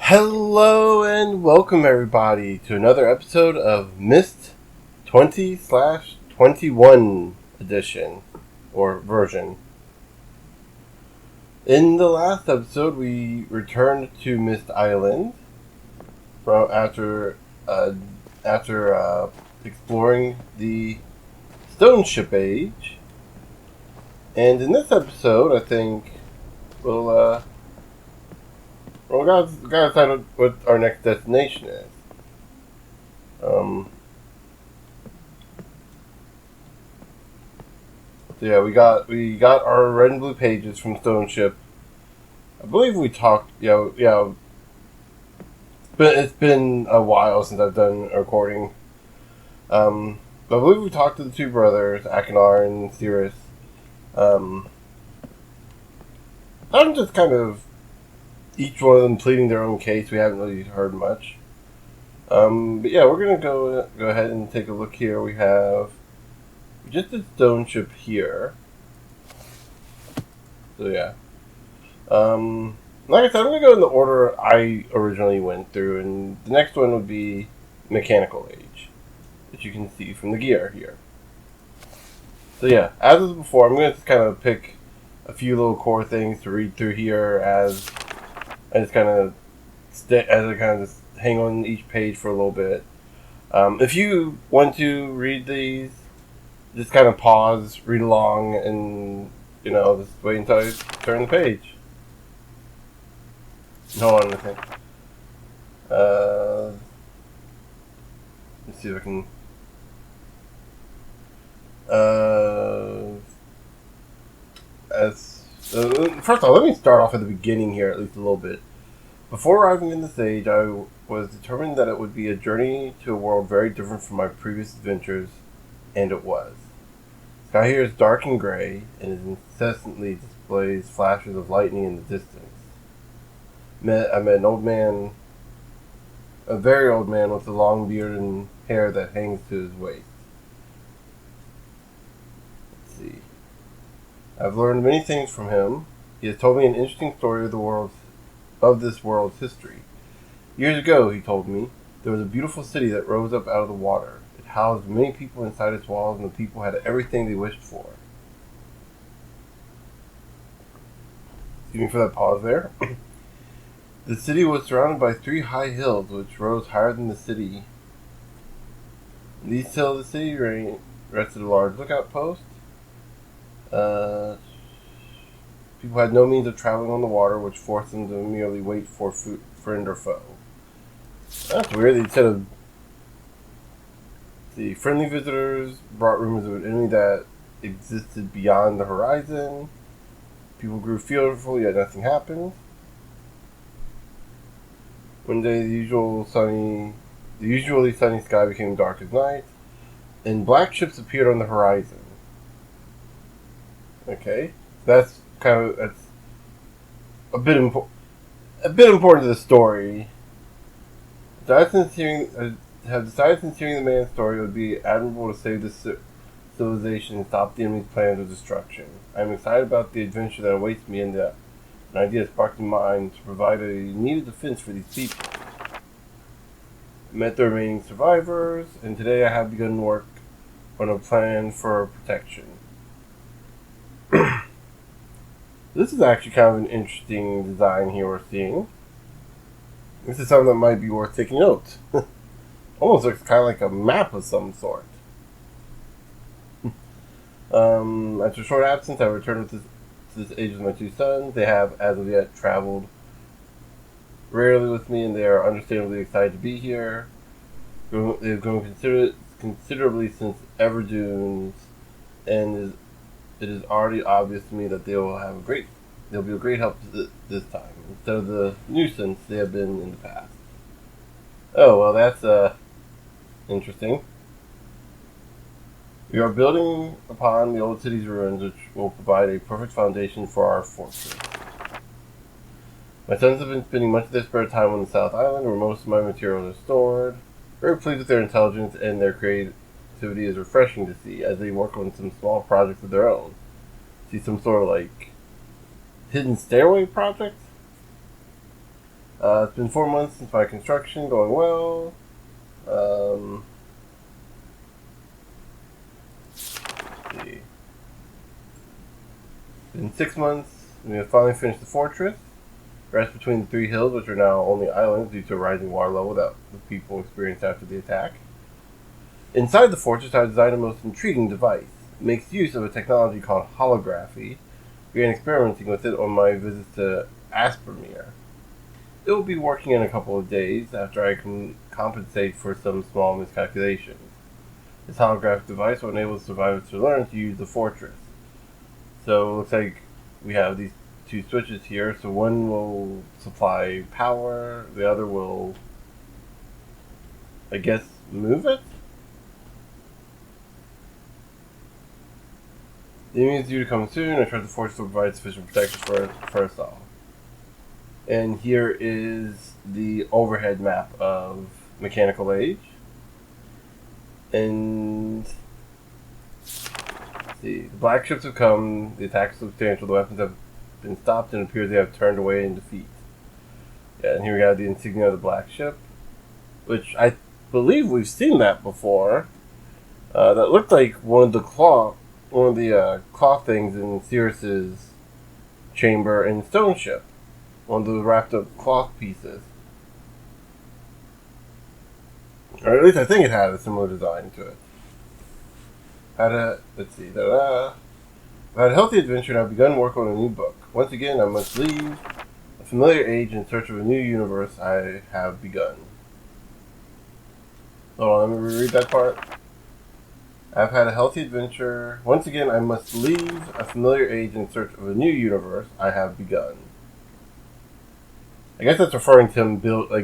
Hello and welcome everybody to another episode of Myst 20/21 edition or version. In the last episode, we returned to Myst Island from after exploring the Stone Ship Age, and in this episode, I think we'll we gotta decide what our next destination is. So yeah, we got our red and blue pages from Stone Ship. I believe we talked. Yeah. But it's been a while since I've done a recording. I believe we talked to the two brothers, Akinar and Cirrus. I'm just kind of each one of them pleading their own case. We haven't really heard much. But yeah, we're gonna go ahead and take a look here. We have just a stone ship here. So yeah. Like I said, I'm gonna go in the order I originally went through, and the next one would be Mechanical Age, which you can see from the gear here. So yeah, as is before, I'm gonna just kind of pick a few little core things to read through here as I just kind of just hang on each page for a little bit. If you want to read these, just kind of pause, read along, and just wait until I turn the page. Hold on a second. Let's see if I can. First of all, let me start off at the beginning here, at least a little bit. Before arriving in this age, I was determined that it would be a journey to a world very different from my previous adventures, and it was. The sky here is dark and gray, and it incessantly displays flashes of lightning in the distance. I met an old man, a very old man with a long beard and hair that hangs to his waist. Let's see. I've learned many things from him. He has told me an interesting story of this world's history. Years ago, he told me, there was a beautiful city that rose up out of the water. It housed many people inside its walls, and the people had everything they wished for. Excuse me for that pause there. The city was surrounded by 3 high hills, which rose higher than the city. In the east hill of the city rested a large lookout post. People had no means of traveling on the water, which forced them to merely wait for friend or foe. That's weird. They said of the friendly visitors brought rumors of an enemy that existed beyond the horizon. People grew fearful, yet nothing happened. One day, the usually sunny sky became dark as night, and black ships appeared on the horizon. Okay, that's a bit important to the story. Have decided since hearing the man's story, it would be admirable to save this civilization and stop the enemy's plans of destruction. I am excited about the adventure that awaits me, and an idea sparked in my mind to provide a needed defense for these people. I met the remaining survivors, and today I have begun work on a plan for protection. This is actually kind of an interesting design here we're seeing. This is something that might be worth taking note. Almost looks kind of like a map of some sort. After a short absence, I returned to this age with my 2 sons. They have, as of yet, traveled rarely with me, and they are understandably excited to be here. They've grown considerably since Everdunes, and it is already obvious to me that they'll be a great help this time, instead of the nuisance they have been in the past. Oh, well, that's interesting. We are building upon the old city's ruins, which will provide a perfect foundation for our fortress. My sons have been spending much of their spare time on the South Island, where most of my materials are stored. Very pleased with their intelligence, and their creativity is refreshing to see as they work on some small projects of their own. See some sort of hidden stairway project? It's been 4 months since my construction, going well. Let's see. In 6 months, we have finally finished the fortress. Rest between the 3 hills, which are now only islands due to a rising water level that the people experienced after the attack. Inside the fortress, I designed a most intriguing device. It makes use of a technology called holography. I began experimenting with it on my visit to Aspermere. It will be working in a couple of days after I can compensate for some small miscalculations. This holographic device will enable survivors to learn to use the fortress. So it looks like we have these 2 switches here. So one will supply power, the other will, I guess, move it? The enemy is due to come soon. I trust the fortress will provide sufficient protection for us all. And here is the overhead map of Mechanical Age. And let's see, the black ships have come, the attack is substantial, the weapons have been stopped, and it appears they have turned away in defeat. Yeah, and here we got the insignia of the black ship, which I believe we've seen that before. That looked like one of the cloth things in Cirrus's chamber in Stone Ship. One of the wrapped up cloth pieces. Or at least I think it had a similar design to it. Let's see. I've had a healthy adventure and I've begun work on a new book. Once again, I must leave a familiar age in search of a new universe I have begun. Hold on, let me reread that part. I've had a healthy adventure. Once again, I must leave a familiar age in search of a new universe I have begun. I guess that's referring to him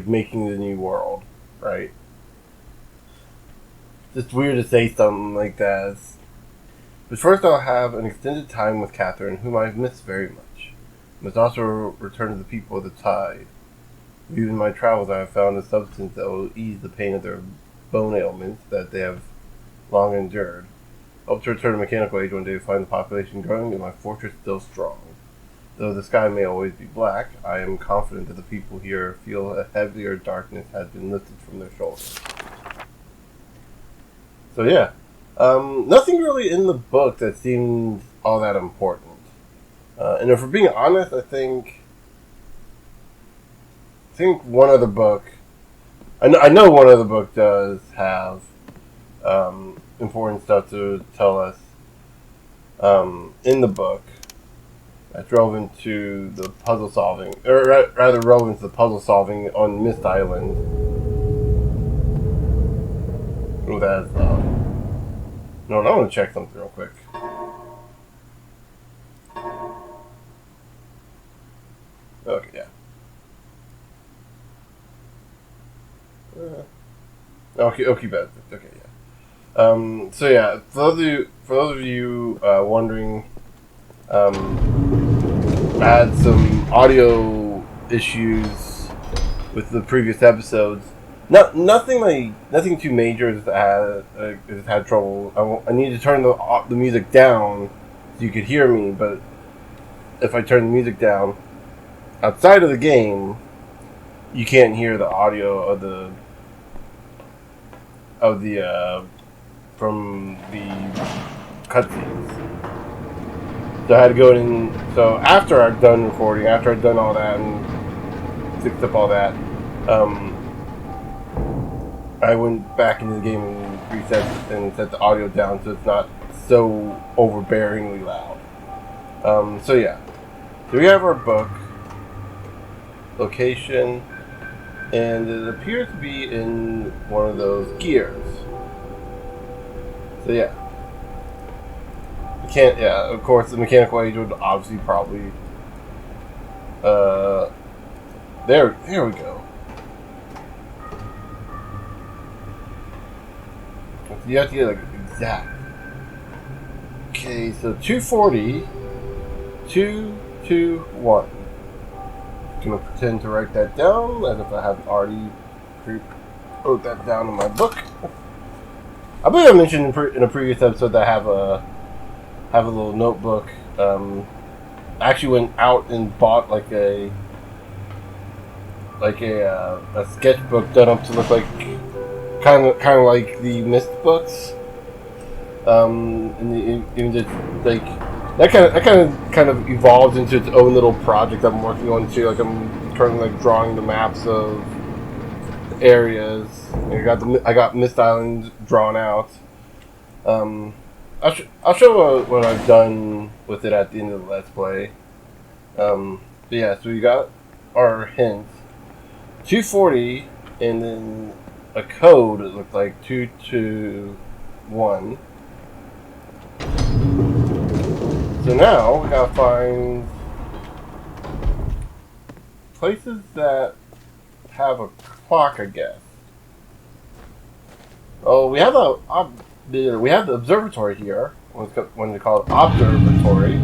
making the new world, right? Just weird to say something like that. But first I'll have an extended time with Catherine, whom I've missed very much. I must also return to the people of the tide. Even in my travels I have found a substance that will ease the pain of their bone ailments that they have long endured. I hope to return to Mechanical Age one day to find the population growing and my fortress still strong. Though the sky may always be black, I am confident that the people here feel a heavier darkness has been lifted from their shoulders. So yeah, nothing really in the book that seemed all that important. And if we're being honest, I think one other book, I know one other book does have important stuff to tell us in the book that's relevant to the puzzle solving, or rather relevant to the puzzle solving on Myst Island. Oh, that's no, I want to check something real quick. Okay, yeah. Okay, bad. Okay, yeah. So yeah, for those of you wondering, I had some audio issues with the previous episodes. Nothing too major. Just had trouble. I needed to turn the music down so you could hear me. But if I turn the music down outside of the game, you can't hear the audio of the from the cutscenes. So I had to go in. So after I'd done recording, after I'd done all that and fixed up all that, I went back into the game and reset and set the audio down so it's not so overbearingly loud. So yeah, so we have our book, location, and it appears to be in one of those gears. So yeah. Of course, the Mechanical Age would obviously probably... There we go. You have to get, exact. Okay, so 240, 221. I'm going to pretend to write that down, as if I haven't already wrote that down in my book. I believe I mentioned in a previous episode that I have a little notebook. I actually went out and bought like a sketchbook done up to look like kind of like the Myst books. And even just like that kind of evolved into its own little project I'm working on too. Like I'm currently like drawing the maps of areas. I got Myst Island drawn out. I'll show what I've done with it at the end of the Let's Play. But yeah, so we got our hints. 240, and then a code that looked like 221. So now we gotta find places that have a clock, I guess. Oh, we have the observatory here. When they call it observatory.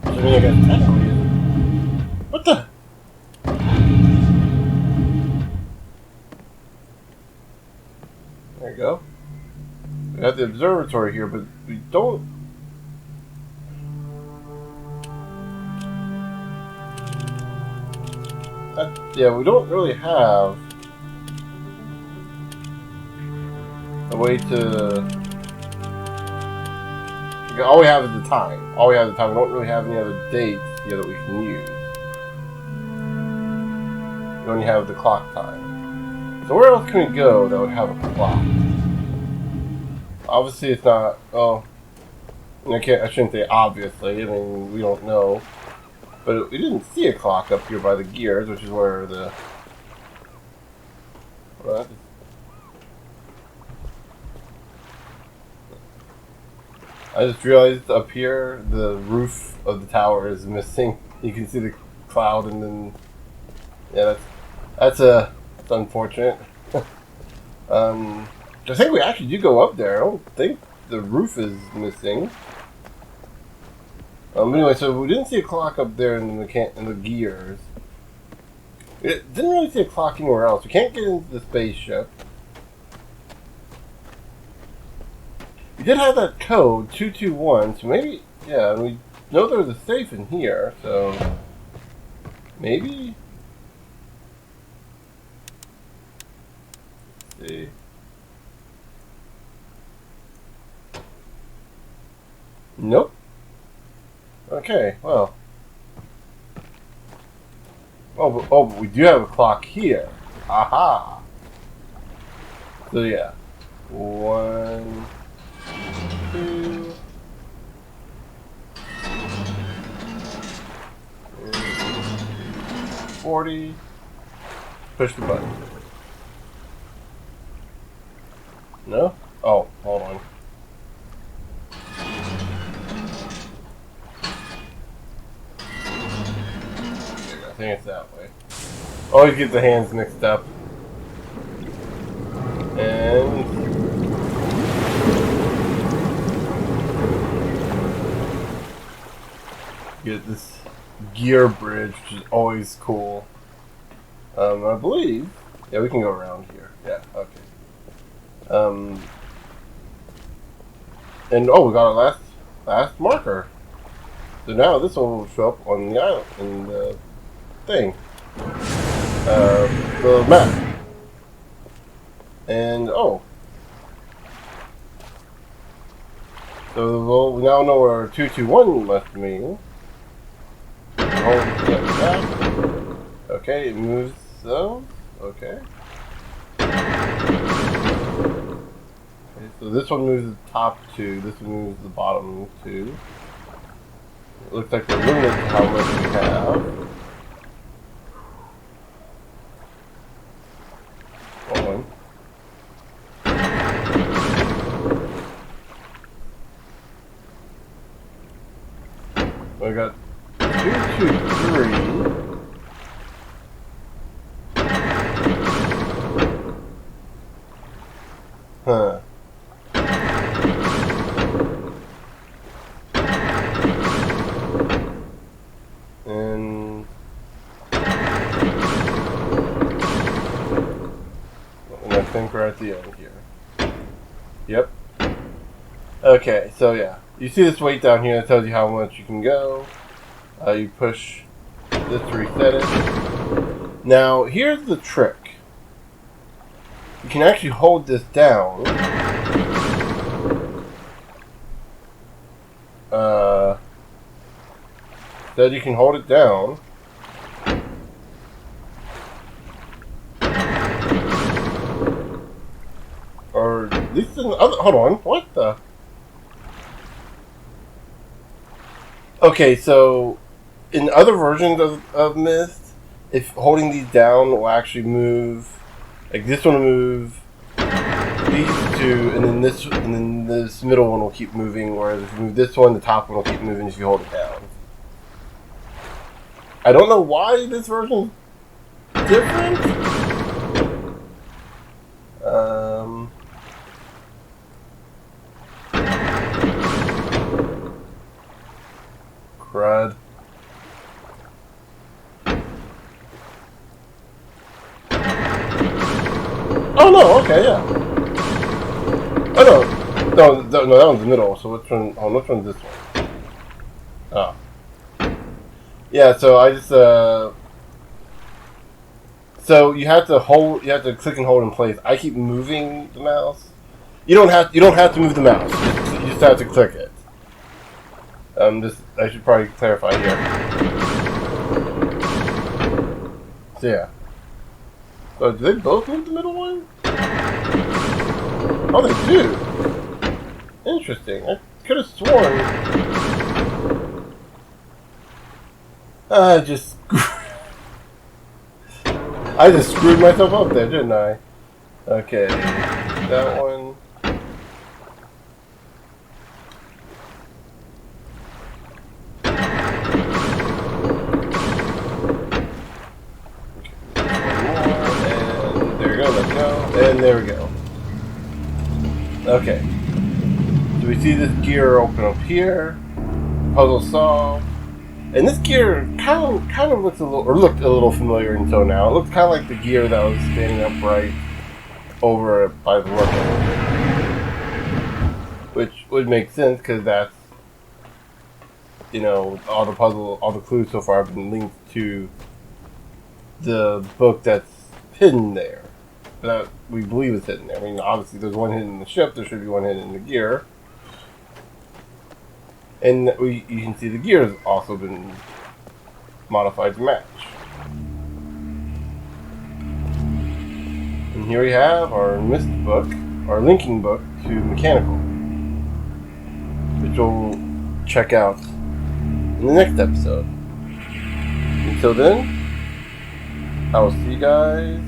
So I mean, I guess technically, what the? There you go. We have the observatory here, but we don't. Yeah, we don't really have a way to. All we have is the time. We don't really have any other dates here that we can use. We only have the clock time. So where else can we go that would have a clock? Obviously, it's not. Oh, I shouldn't say obviously. I mean, we don't know. But we didn't see a clock up here by the gears, which is where the. What? I just realized up here the roof of the tower is missing. You can see the cloud, and then yeah, that's unfortunate. I think we actually do go up there. I don't think the roof is missing. Anyway, so we didn't see a clock up there in the gears. It didn't really see a clock anywhere else. We can't get into the spaceship. We did have that code 221, so maybe yeah. And we know there's a safe in here, so maybe. Let's see. Nope. Okay, well. Oh, but we do have a clock here. Aha! So yeah. 1, 2, 40. Push the button. No? Oh, hold on. I think it's that way. Always get the hands mixed up. And get this gear bridge, which is always cool. I believe. Yeah, we can go around here. Yeah, okay. And oh, we got our last marker. So now this one will show up on the island in the thing. The map. And oh. So we now know where 221 must mean. Okay, it moves those. Okay. So this one moves the top two. This one moves the bottom two. It looks like the limit to how much we have. Hold on. We got 2, 2, 3. Huh. And I think we're at the end here. Yep. Okay, so yeah. You see this weight down here that tells you how much you can go. You push this to reset it. Now, here's the trick. You can actually hold this down. That you can hold it down. Or at least in the other. Hold on. What the? Okay, so in other versions of Myst, if holding these down will actually move. Like this one will move. These two, and then this middle one will keep moving. Whereas if you move this one, the top one will keep moving if you hold it down. I don't know why this version is different. Crud. Oh no, okay, yeah. Oh no, that one's the middle. So which one? Oh, which one's this one? Oh, yeah. So I just so you have to click and hold in place. I keep moving the mouse. You don't have to move the mouse. You just have to click it. I should probably clarify here. So yeah. So do they both move the middle one? Oh, they do. Interesting. I could have sworn. I just screwed myself up there, didn't I? Okay, that one. And there we go. Okay. So we see this gear open up here. Puzzle solved. And this gear kind of looked a little familiar until now. It looked kind of like the gear that was standing upright over by the window. Which would make sense because that's, all the clues so far have been linked to the book that's hidden there. That we believe is hidden there. I mean, obviously there's one hidden in the ship, there should be one hidden in the gear. And you can see the gear has also been modified to match. And here we have our Myst book, our linking book to Mechanical, which we'll check out in the next episode. Until then, I will see you guys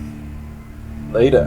later.